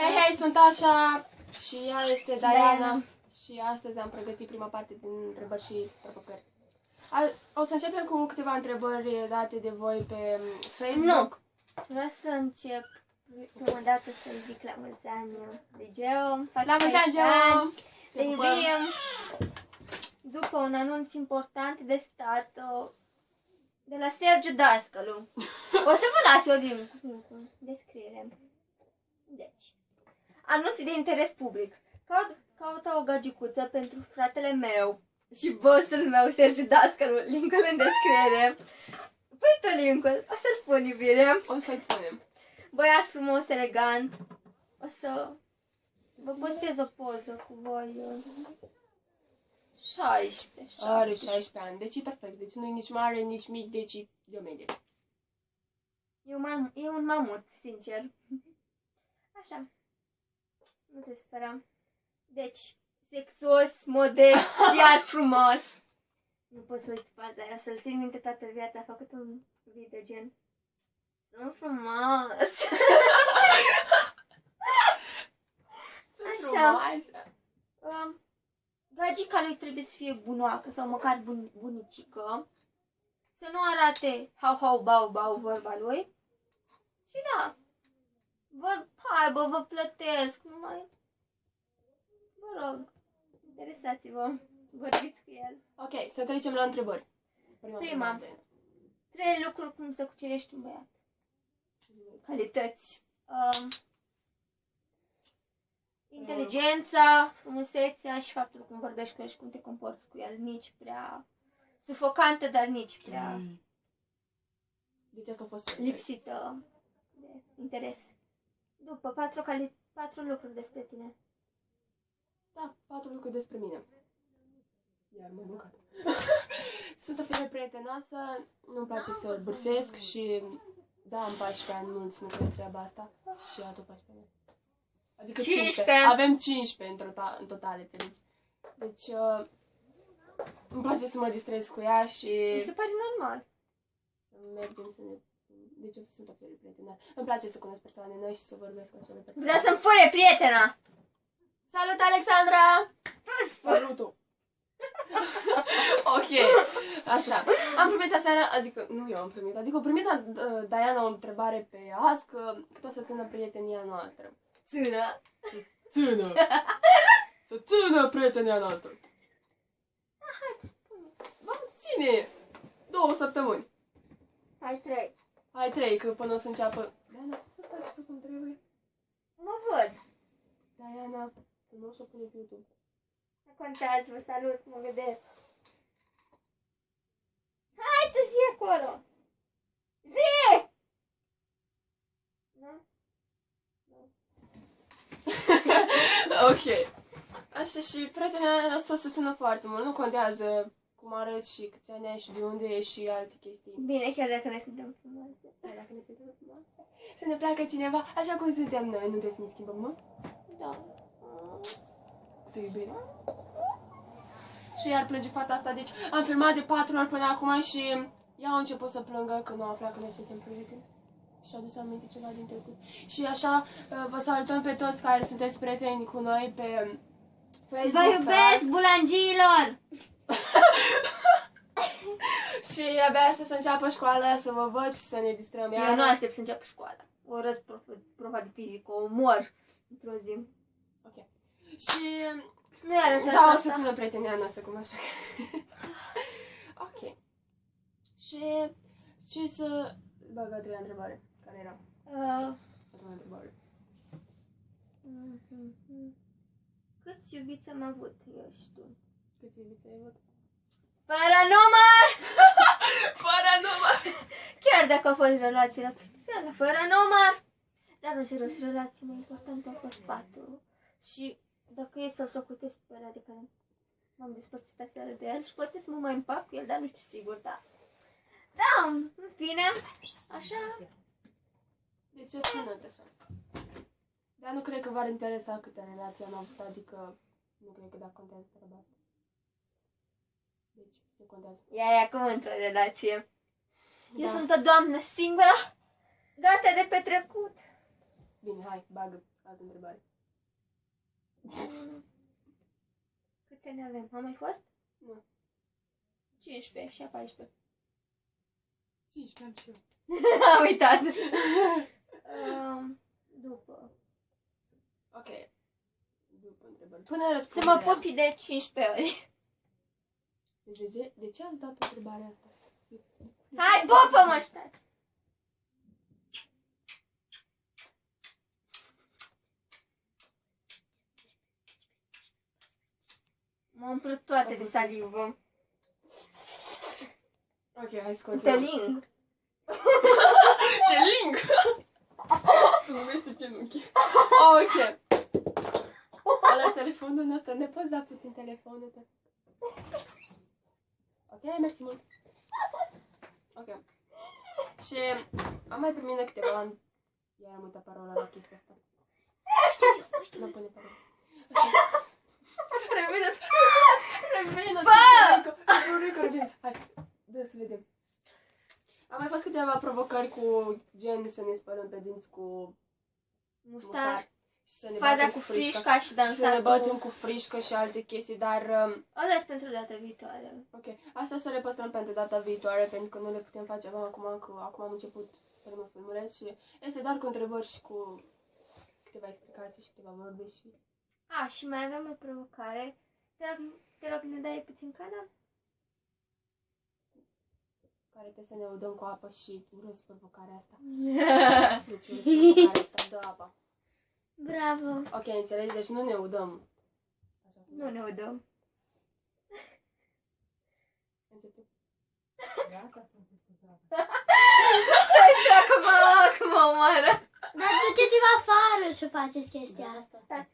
Hei, sunt Așa și ea este Diana și astăzi am pregătit prima parte din întrebări și provocări. O să începem cu câteva întrebări date de voi pe Facebook. Nu, vreau să încep prima dată să zic la mulți ani de Geo. La mulți ani, Geo! Te iubim! După un anunț important de stat de la Sergiu Dascălu. O să vă las eu din descriere. Deci, anunț de interes public. Caută o gagicuță pentru fratele meu și bossul meu, Sergiu Dascălu. Linkul în descriere. Păi tu linkul, o să-l pun, iubire. O să-l punem. Băiat frumos, elegant. O să vă postez o poză cu voi. 16. Are 16 ani, deci e perfect. Deci nu e nici mare, nici mic, deci e de o medie. E un mamut, sincer. Așa. Nu te spera. Deci, sexos, modest și iar frumos. Nu pot să uit faza aia, să-l țin minte toată viața. A făcut un video gen. Sunt frumos. Așa. Gagica lui trebuie să fie bunoacă sau măcar bunicică. Să nu arate hau, bau, vorba lui. Și da. Vă plătesc. Numai. Vă rog. Interesați-vă. Vorbiți cu el. Ok, să trecem la întrebări. Prima. 3 lucruri cum să cucerești un băiat. Calități. Inteligența, frumusețea și faptul cum vorbești cu el și cum te comporți cu el. Nici prea sufocantă, dar nici prea deci asta a fost lipsită de interes. După 4 lucruri despre tine. Da, 4 lucruri despre mine. Iar m-am blocat. Sunt o fire prietenoasă, nu-mi place să bârfesc și da, am 14 ani, mulți nu cred treaba asta și ea tot 14 ani. Adică 15. Avem 15 în total, înțelegi? Deci, îmi place să mă distrez cu ea și... Mi se pare normal. Să mergem să ne... Deci eu sunt o fire prietenoasă. Îmi place să cunosc persoane noi și să vorbesc cu acele persoane. Vreau să-mi fure prietena! Salut, Alexandra! Salutul! Ok, așa. Am primit aseară, adică, nu eu am primit, adică a primit Diana o întrebare pe Ask, cât o să țină prietenia noastră. Țină! Țină! Să țină prietenia noastră! Hai, spune. Vom ține 2 săptămâni. Hai 3. Hai 3, că până o să înceapă... Diana, poți să stai și tu cum trebuie? Mă văd. Diana, nu o să pune pe YouTube. Nu contează, vă salut, mă gândesc. Hai tu zi acolo! Zi! Nu? Ok. Așa și prietena noastră o să țină foarte mult. Nu contează cum arăți și câți ani ai și de unde ești și alte chestii. Bine, chiar dacă ne suntem frumoase. Chiar dacă ne suntem frumoase. Să ne placă cineva așa cum suntem noi. Nu trebuie să ne schimbăm, nu? Da. Te iubire. Și iar plânge fata asta. Deci am filmat de 4 ori până acum și ea a început să plângă când nu afla că noi suntem prieteni. Și-a adus aminte ceva din trecut. Și așa vă salutăm pe toți care sunteți prieteni cu noi pe Facebook. Vă iubesc, bulangilor! Și abia aștept să înceapă școala, să vă văd și să ne distrăm. Eu nu aștept să înceapă școala. O răz profa de fizică, o mor într-o zi. Ok. Și nu i-a arătat da, asta. o să țină prietenia noastră, cum așa. Ok. Și ce să... Băgă a 3-a întrebare. Care era? A 2-a întrebare. Câți iubiți am avut eu și tu? Câți iubiți ai avut? Fără număr! Fără număr! Chiar dacă au fost relații la seara, fără număr! Dar nu serios, relațiile importante au fost 4. Și dacă e să o socotesc pe ăla de care m-am despărțit aseară de el și poate să mă mai împac cu el, dar nu știu sigur, da. Da, în fine, așa. Deci o ținut așa. Dar nu cred că v-ar interesa câte relații am avut, adică nu cred că dacă contează treaba asta. Deci, nu contează. Ea e acum într-o relație. Eu Da. sunt o doamnă singură, gata de petrecut. Bine, hai, bagă altă întrebare. Câți ani avem? Am mai fost? Nu. 15 și a 14. 15 am și eu. Am uitat. După. Ok. După întrebări. Până Să răspunderea. mă pupi de 15 ori. Deci de ce ați dat întrebarea asta? Hai, pupă-mă, ștaci. M-am umplut toate de salivă. Ok, hai să Te continuăm. ling. Ce link! Se numește genunchi. Ok. Ala telefonul nostru. Ne poți da puțin telefonul tău? Ok, mersi mult. Ok. Și am mai primit de câteva ani. Iar am uitat parola la chestia asta. Nu pune parola. Revedeți! Revedeți! Hai, dă să vedem. Am mai fost câteva provocări cu gen să ne spălăm pe dinți cu muștar. Și să ne Faza batem cu frișca. frișca și Și să dansa ne batem cu... cu frișcă și alte chestii, dar... O las pentru data viitoare. Ok, asta o să le păstrăm pentru data viitoare, pentru că nu le putem face acum, că acum am început primul filmuleț și este doar cu întrebări și cu câteva explicații și câteva vorbe și... A, și mai avem o provocare. Te rog, ne dai puțin cana? Care trebuie să ne udăm cu apă și urăsc provocarea asta. Deci urăsc provocarea asta, dă apa. Bravo! Ok, înțelegi? Deci nu ne udăm. Așa cum Nu ne udăm. încep tu. Stai, că mă omoară. Dar duceți-vă afară și faceți chestia asta.